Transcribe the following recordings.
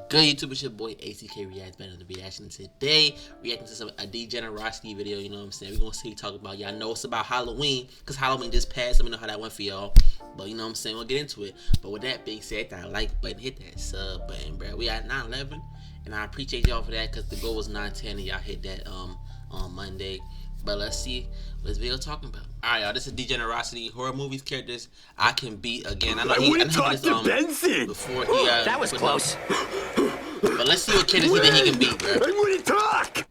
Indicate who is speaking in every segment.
Speaker 1: Good YouTube, it's your boy ACK Reacts better than reaction. Today, reacting to a Degenerocity video, you know what I'm saying? We're gonna see talk about, y'all know it's about Halloween, because Halloween just passed. Let me know how that went for y'all. But you know what I'm saying, we'll get into it. But with that being said, hit that like button, hit that sub button, bro. We at 911, and I appreciate y'all for that, because the goal was 910, and y'all hit that on Monday. But let's see what this video talking about. Alright, y'all, this is Degenerocity, horror movies characters I can beat again. I know he before he
Speaker 2: that was close.
Speaker 1: But let's see what characters he think he can beat, bro.
Speaker 2: I want to talk.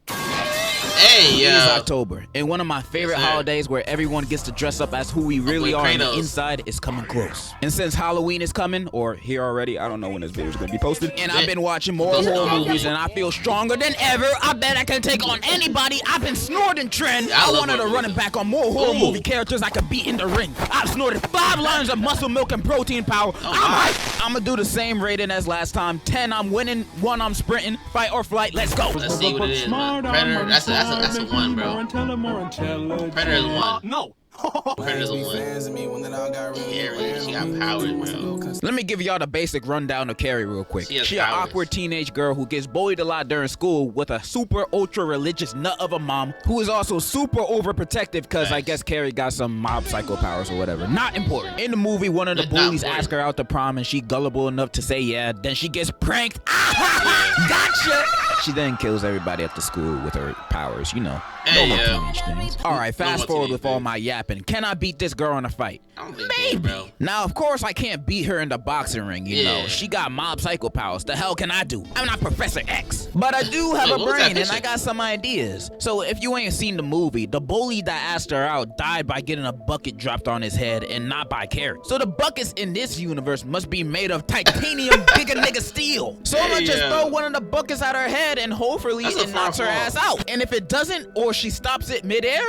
Speaker 1: Hey, yo.
Speaker 3: It is October, and one of my favorite holidays where everyone gets to dress up as who we really are on the inside is coming close. And since Halloween is coming, or here already, I don't know when this video is going to be posted, and I've been watching more horror movies, and I feel stronger than ever. I bet I can take on anybody. I've been snorting trend. I wanted to run it back on more horror movie characters I could beat in the ring. I've snorted 5 lines of muscle milk and protein power. I'm gonna do the same rating as last time. 10, I'm winning. 1, I'm sprinting. Fight or flight, let's go.
Speaker 1: Let's see what it is, man. Predator, that's a 1, bro. Predator is 1.
Speaker 2: No.
Speaker 1: Predator's a 1. Yeah, she got powers, bro.
Speaker 3: Let me give y'all the basic rundown of Carrie real quick. She an awkward teenage girl who gets bullied a lot during school with a super ultra religious nut of a mom who is also super overprotective because I guess Carrie got some mob psycho powers or whatever. Not important. In the movie, one of the bullies asks her out to prom and she gullible enough to say yeah, then she gets pranked. Gotcha! She then kills everybody at the school with her powers, you know. Normal teenage things. Alright, fast forward with all my yapping. Can I beat this girl in a fight?
Speaker 1: I don't think
Speaker 3: Maybe.
Speaker 1: Bro.
Speaker 3: Now, of course, I can't beat her in the boxing ring, you know. She got mob psycho powers. The hell can I do? I'm not Professor X. But I do have a brain, and I got some ideas. So if you ain't seen the movie, the bully that asked her out died by getting a bucket dropped on his head and not by Carrie. So the buckets in this universe must be made of titanium bigger nigga steel. So I'm gonna just throw one of the buckets at her head and hopefully it knocks her ass out. And if it doesn't, or she stops it midair,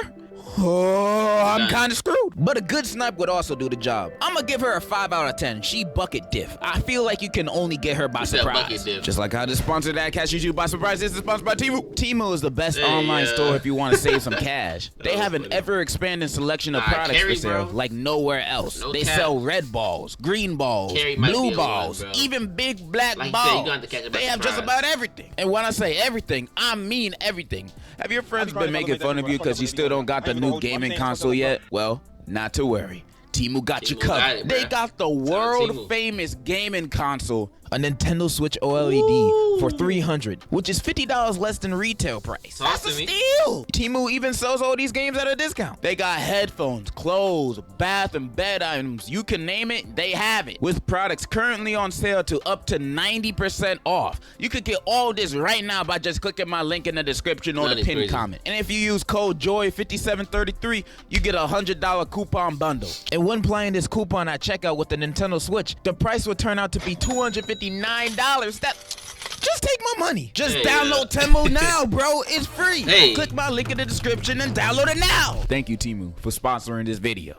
Speaker 3: oh, I'm kind of screwed. But a good snipe would also do the job. I'm gonna give her a 5 out of 10. She bucket diff. I feel like you can only get her by surprise. Just like how this sponsored ad catches you by surprise. This is sponsored by Temu. Temu is the best online store if you want to save some cash. They have an ever-expanding selection of products for sale like nowhere else. They sell red balls, green balls, blue balls, even big black balls. They have just about everything. And when I say everything, I mean everything. Have your friends been making fun of you because you still don't got the new gaming console yet? Well, not to worry. Temu got you covered. They got the world famous gaming console, a Nintendo Switch OLED for $300, which is $50 less than retail price. That's a steal. Temu even sells all these games at a discount. They got headphones, clothes, bath and bed items. You can name it, they have it. With products currently on sale to up to 90% off. You could get all this right now by just clicking my link in the description or the pinned comment. And if you use code JOY5733, you get a $100 coupon bundle. And when playing this coupon at checkout with the Nintendo Switch, the price would turn out to be $259. Just take my money. Just download Temu now, bro. It's free. Click my link in the description and download it now. Thank you, Temu, for sponsoring this video.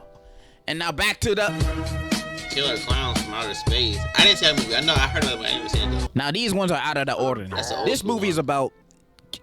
Speaker 3: And now back to the
Speaker 1: Killer Clowns from Outer Space. I didn't see that movie. I know I heard of it, but I didn't see it though.
Speaker 3: Now these ones are out of the ordinary. This movie is about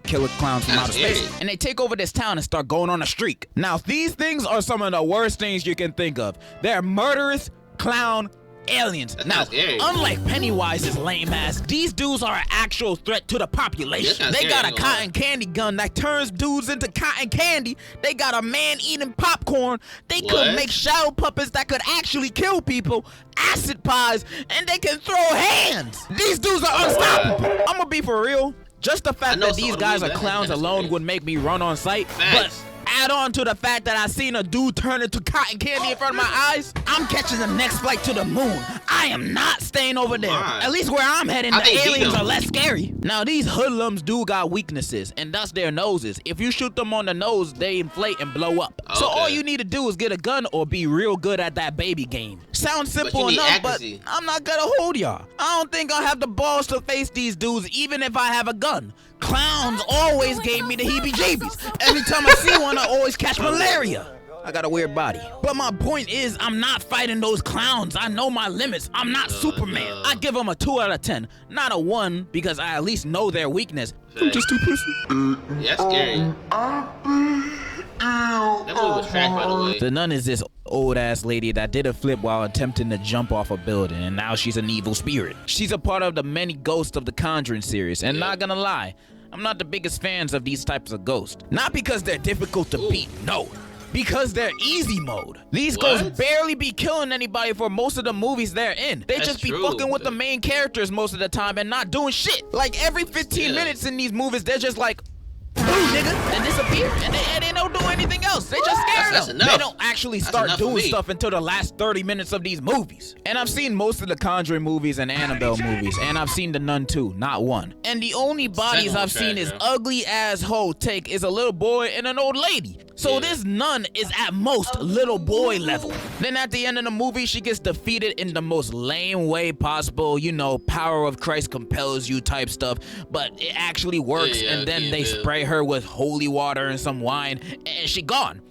Speaker 3: killer clowns from outer space, and they take over this town and start going on a streak. Now these things are some of the worst things you can think of. They're murderous clown aliens. Now, unlike Pennywise's lame ass, these dudes are an actual threat to the population. They got a cotton candy gun that turns dudes into cotton candy. They got a man eating popcorn. They could make shadow puppets that could actually kill people, acid pies, and they can throw hands. These dudes are unstoppable. I'm gonna be for real. Just the fact that these guys are clowns alone would make me run on sight, but add on to the fact that I seen a dude turn into cotton candy in front of my eyes, I'm catching the next flight to the moon. I am not staying over there. At least where I'm heading, the aliens are less scary. Now these hoodlums do got weaknesses, and that's their noses. If you shoot them on the nose, they inflate and blow up. So all you need to do is get a gun or be real good at that baby game. Sounds simple enough, but I'm not gonna hold y'all. I don't think I'll have the balls to face these dudes even if I have a gun. Clowns always gave me the heebie-jeebies. Every time I see one, I always catch malaria. I got a weird body. But my point is, I'm not fighting those clowns. I know my limits. I'm not Superman. I give them a 2 out of 10. Not a 1, because I at least know their weakness. I'm just too pussy.
Speaker 1: Yeah, that's scary. That movie was trash, by the way.
Speaker 3: The Nun is this old ass lady that did a flip while attempting to jump off a building, and now she's an evil spirit. She's a part of the many ghosts of the Conjuring series, and not gonna lie, I'm not the biggest fans of these types of ghosts. Not because they're difficult to beat, no. Because they're easy mode. These ghosts barely be killing anybody for most of the movies they're in. They just be fucking with the main characters most of the time and not doing shit. Like every 15 minutes in these movies, they're just like, ooh, nigga, and disappear, and they don't do anything else. They just scare them. They don't actually start doing stuff until the last 30 minutes of these movies. And I've seen most of the Conjuring movies and Annabelle movies, and I've seen The Nun too, not one. And the only bodies I've seen is ugly asshole take is a little boy and an old lady. So this nun is at most little boy level. Then at the end of the movie, she gets defeated in the most lame way possible. You know, power of Christ compels you type stuff, but it actually works, and then they spray her with holy water and some wine, and she gone.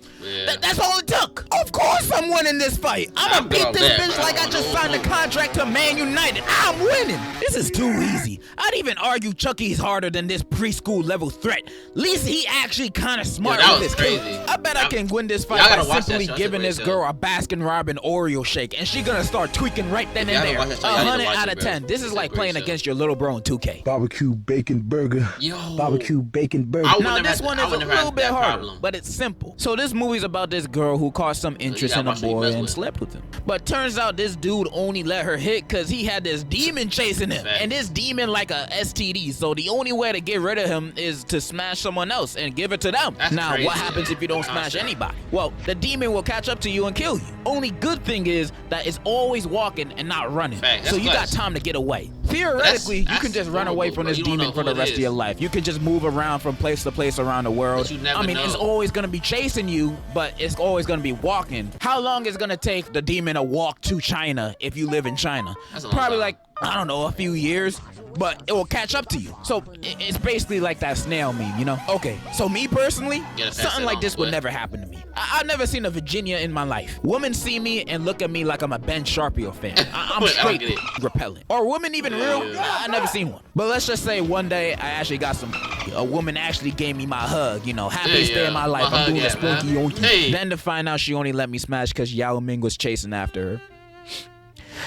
Speaker 3: That's all it took. Of course I'm winning this fight. I'm gonna beat this bitch like I just signed a contract to Man United. I'm winning. This is too easy. I'd even argue Chucky's harder than this preschool level threat. At least he actually kind of smart with this kid. I bet I can win this fight by simply giving this girl a Baskin Robbins Oreo shake, and she gonna start tweaking right then and there. 100 out of 10. This is like playing against your little bro in 2K.
Speaker 2: Barbecue bacon burger. Barbecue bacon burger.
Speaker 3: Now this one is a little bit harder, but it's simple. So this movie's about this girl who caught some interest in a boy and slept with him. But turns out this dude only let her hit because he had this demon chasing him. And this demon like a STD. So the only way to get rid of him is to smash someone else and give it to them. Now what happens if you don't smash anybody? Well, the demon will catch up to you and kill you. Only good thing is that it's always walking and not running. So you got time to get away. Theoretically, you can just run away from this demon for the rest of your life. You can just move around from place to place around the world. I mean, it's always gonna be chasing you, but it's always gonna be walking. How long is it gonna take the demon to walk to China if you live in China? Probably like, I don't know, a few years, but it will catch up to you. So it's basically like that snail meme, you know? Okay, so me personally, something like this would never happen to me. I've never seen a Virginia in my life. Women see me and look at me like I'm a Ben Sharpio fan. I'm straight repellent. Or women even real? I never seen one. But let's just say one day I actually got some. A woman actually gave me my hug, you know, happiest day of my life. I'm doing a spooky yonky. Then to find out she only let me smash because Yao Ming was chasing after her.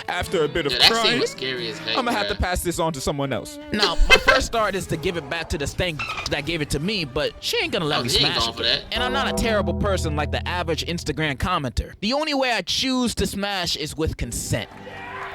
Speaker 3: After a bit of crying, I'm gonna have to pass this on to someone else. Now, my first start is to give it back to the stank that gave it to me, but she ain't gonna let me smash it. And I'm not a terrible person like the average Instagram commenter. The only way I choose to smash is with consent.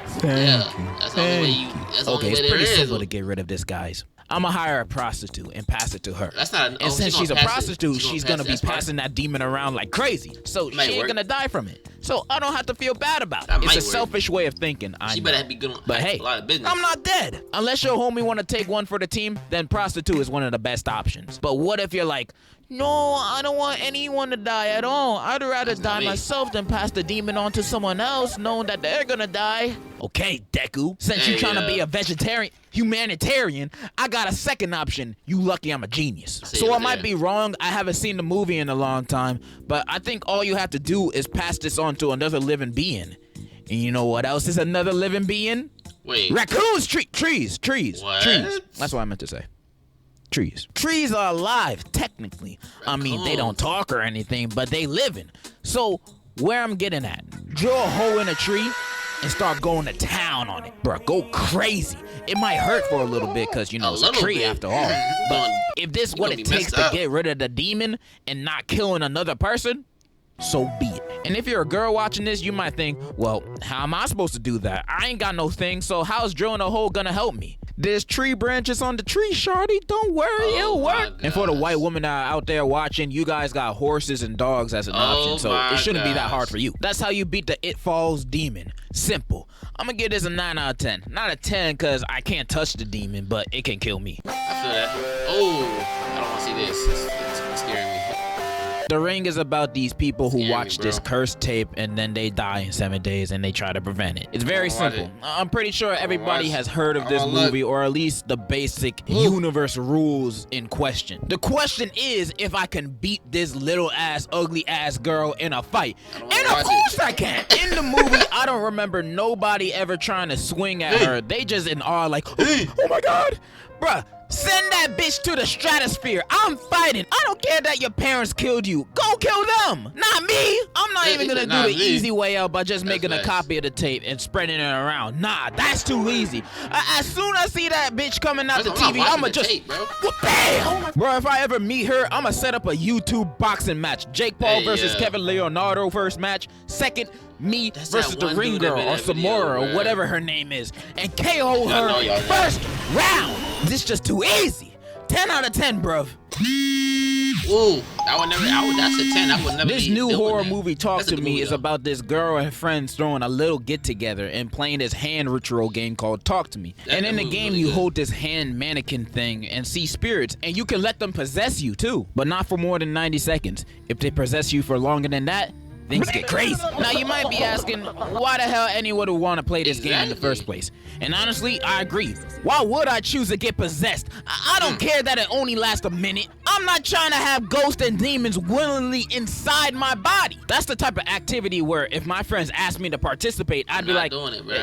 Speaker 3: Thank you. Okay, it's pretty simple to get rid of this, guys. I'ma hire a prostitute and pass it to her. And since she's a prostitute, she's gonna be passing that demon around like crazy. So she ain't gonna die from it. So I don't have to feel bad about it. It's a selfish way of thinking. She better be good. But hey, I'm not dead. Unless your homie wanna take one for the team, then prostitute is one of the best options. But what if you're like, no, I don't want anyone to die at all. I'd rather die myself than pass the demon on to someone else, knowing that they're gonna die. Okay, Deku, since you're trying to be a humanitarian, I got a second option. You lucky I'm a genius. So I might be wrong. I haven't seen the movie in a long time, but I think all you have to do is pass this on to another living being. And you know what else is another living being?
Speaker 1: Wait.
Speaker 3: Raccoons, trees.
Speaker 1: What?
Speaker 3: Trees. That's what I meant to say. Trees. Trees are alive, technically. I mean, they don't talk or anything, but they living. So, where I'm getting at, drill a hole in a tree and start going to town on it. Bruh, go crazy. It might hurt for a little bit because, you know, it's a tree after all. But if this is what it takes to get rid of the demon and not killing another person, so be it. And if you're a girl watching this, you might think, well, how am I supposed to do that? I ain't got no thing, so how's drilling a hole gonna help me? There's tree branches on the tree, shawty. Don't worry, it'll work. And for the white women that are out there watching, you guys got horses and dogs as an option, so it shouldn't be that hard for you. That's how you beat the It Falls demon. Simple. I'm gonna give this a 9 out of 10. Not a 10 because I can't touch the demon, but it can kill me.
Speaker 1: I feel that. Oh, I don't want to see this. It's scaring me.
Speaker 3: The Ring is about these people who watch this cursed tape and then they die in 7 days and they try to prevent it. It's very simple. I'm pretty sure everybody has heard of this movie, or at least the basic universe rules in question. The question is if I can beat this little ass, ugly ass girl in a fight. And of course I can. In the movie, I don't remember nobody ever trying to swing at her. They just in awe like, oh my God. Bruh, Send that bitch to the stratosphere. I'm fighting. I don't care that your parents killed you. Go kill them, not me. I'm not even gonna do the easy way out by just making a copy of the tape and spreading it around. Nah, that's too easy. As soon as I see that bitch coming out the TV, I'ma just bam. Bro, if I ever meet her, I'ma set up a YouTube boxing match. Jake Paul versus Kevin Leonardo first match. Second, me versus the ring girl or Samora or whatever her name is, and KO her first round. This just too easy. 10 out of 10, bruv.
Speaker 1: Ooh, that's a 10. I would never.
Speaker 3: This new horror movie, Talk to Me, is about this girl and friends throwing a little get together and playing this hand ritual game called Talk to Me. And in the game, you hold this hand mannequin thing and see spirits, and you can let them possess you too, but not for more than 90 seconds. If they possess you for longer than that, things get crazy. Now you might be asking, why the hell anyone would want to play this game in the first place? And honestly, I agree. Why would I choose to get possessed? I don't care that it only lasts a minute. I'm not trying to have ghosts and demons willingly inside my body. That's the type of activity where if my friends asked me to participate, I'd be like,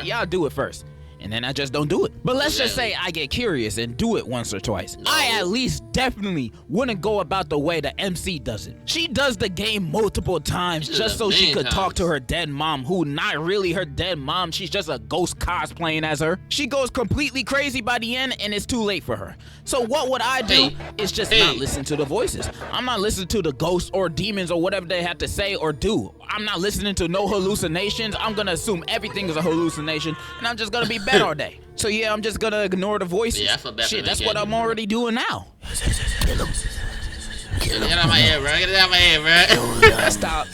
Speaker 3: y'all do it first. And then I just don't do it. But let's just say I get curious and do it once or twice. I at least definitely wouldn't go about the way the MC does it. She does the game multiple times just so she could talk to her dead mom, who not really her dead mom. She's just a ghost cosplaying as her. She goes completely crazy by the end and it's too late for her. So what would I do is just not listen to the voices. I'm not listening to the ghosts or demons or whatever they have to say or do. I'm not listening to no hallucinations. I'm gonna assume everything is a hallucination and I'm just gonna be bed all day. So yeah, I'm just gonna ignore the voices.
Speaker 1: Yeah, I feel bad.
Speaker 3: Shit, that's what I'm already doing now.
Speaker 1: Get out of my head, bro. Get out of my head, bro.
Speaker 3: Stop.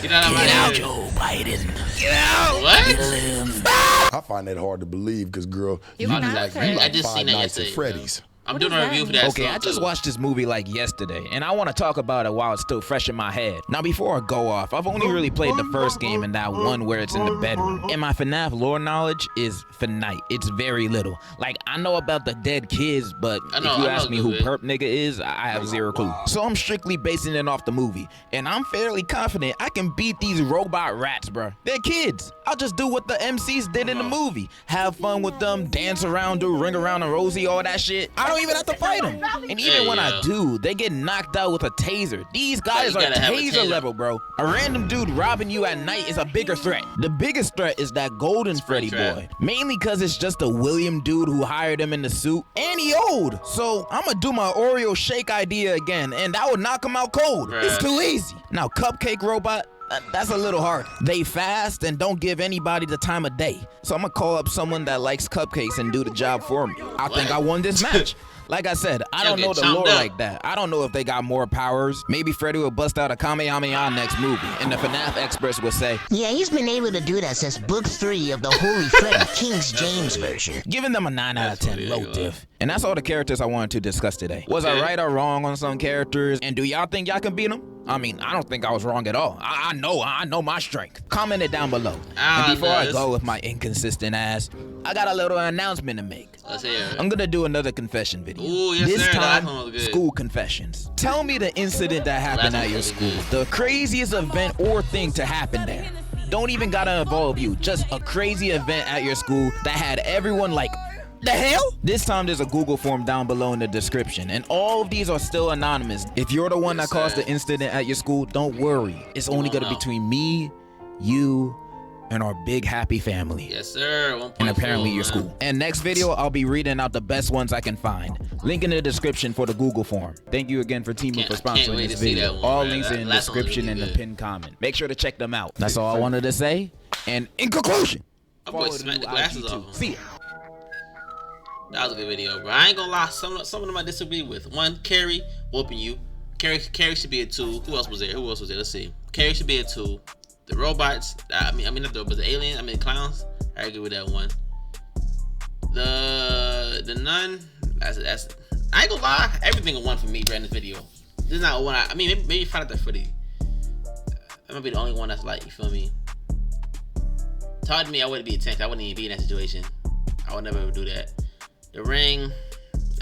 Speaker 1: Get out of my head.
Speaker 3: Joe Biden. Get out.
Speaker 1: What?
Speaker 2: I find that hard to believe because, girl, you
Speaker 1: I just seen that yesterday.
Speaker 2: Freddy's.
Speaker 1: I'm doing a review for that.
Speaker 3: Okay, I just watched this movie like yesterday, and I want to talk about it while it's still fresh in my head. Now, before I go off, I've only really played the first game and that one where it's in the bedroom. And my FNAF lore knowledge is finite. It's very little. Like, I know about the dead kids, but if you ask me who Perp Nigga is, I have zero clue. So I'm strictly basing it off the movie, and I'm fairly confident I can beat these robot rats, bro. They're kids. I'll just do what the MCs did in the movie. Have fun with them, dance around, do Ring Around the Rosie, all that shit. I don't even have to fight them. And even when I do, they get knocked out with a taser. These guys are taser level, bro. A random dude robbing you at night is a bigger threat. The biggest threat is that golden Freddy boy. Mainly because it's just a William dude who hired him in the suit. And he old. So I'm gonna do my Oreo shake idea again, and that would knock him out cold. It's too easy. Now, Cupcake Robot, that's a little hard. They fast and don't give anybody the time of day. So I'm gonna call up someone that likes cupcakes and do the job for me. I think I won this match. Like I said, I don't know the lore like that. I don't know if they got more powers. Maybe Freddy will bust out a Kamehameha next movie, and the FNAF experts will say,
Speaker 4: yeah, he's been able to do that since book 3 of the Holy Freddy King James version.
Speaker 3: Giving them a 9 out of 10 low diff. And that's all the characters I wanted to discuss today. Was I right or wrong on some characters? And do y'all think y'all can beat them? I mean, I don't think I was wrong at all. I know my strength. Comment it down below. And before I go with my inconsistent ass, I got a little announcement to make.
Speaker 1: Let's hear it.
Speaker 3: I'm gonna do another confession video.
Speaker 1: Ooh, yes,
Speaker 3: this
Speaker 1: sir.
Speaker 3: time, school confessions. Tell me the incident that happened at your school. The craziest event or thing to happen there. Don't even gotta involve you. Just a crazy event at your school that had everyone like, the hell? This time there's a Google form down below in the description, and all of these are still anonymous. If you're the one that caused the incident at your school, don't worry. It's only gonna be between me, you, and our big happy family.
Speaker 1: Yes, sir. 1.4,
Speaker 3: and apparently your school. And next video, I'll be reading out the best ones I can find. Link in the description for the Google form. Thank you again for Teaming for sponsoring this video. All links are in the description and the pinned comment. Make sure to check them out. That's all I wanted to say. And in conclusion,
Speaker 1: I'm going to smack the glasses off.
Speaker 3: See ya.
Speaker 1: That was a good video, bro. I ain't gonna lie. Some of them I disagree with. One, Carrie whooping you. Carrie should be a 2. Who else was there? Let's see. Carrie should be a 2. The robots. I mean not the robots. The aliens. I mean the clowns. I agree with that one. The nun. That's. I ain't gonna lie. Everything a 1 for me, bro. In this video. This is not a 1. I mean maybe Friday the Freddy. That might be the only one that's like, you feel me? Told me I wouldn't be a 10. I wouldn't even be in that situation. I would never ever do that. The ring,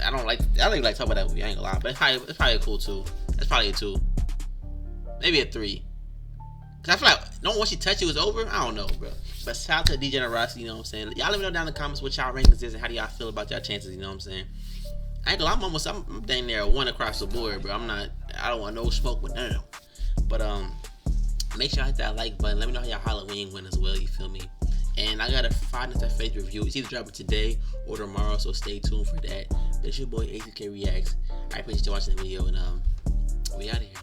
Speaker 1: I don't even like talk about that movie, I ain't gonna lie, but it's probably a cool 2. That's probably a 2. Maybe a 3. Cause I feel like, once you touch it, it's over. I don't know, bro. But shout out to Degenerocity, you know what I'm saying? Y'all let me know down in the comments what y'all rankings is and how do y'all feel about y'all chances, you know what I'm saying? I ain't gonna, I'm dang near 1 across the board, bro. I don't want no smoke with them. But make sure I hit that like button. Let me know how your Halloween went as well. You feel me? And I got a 5 Nights at Freddy's review. It's either dropping today or tomorrow, so stay tuned for that. But it's your boy ACK Reacts. I appreciate you watching the video, and we out of here.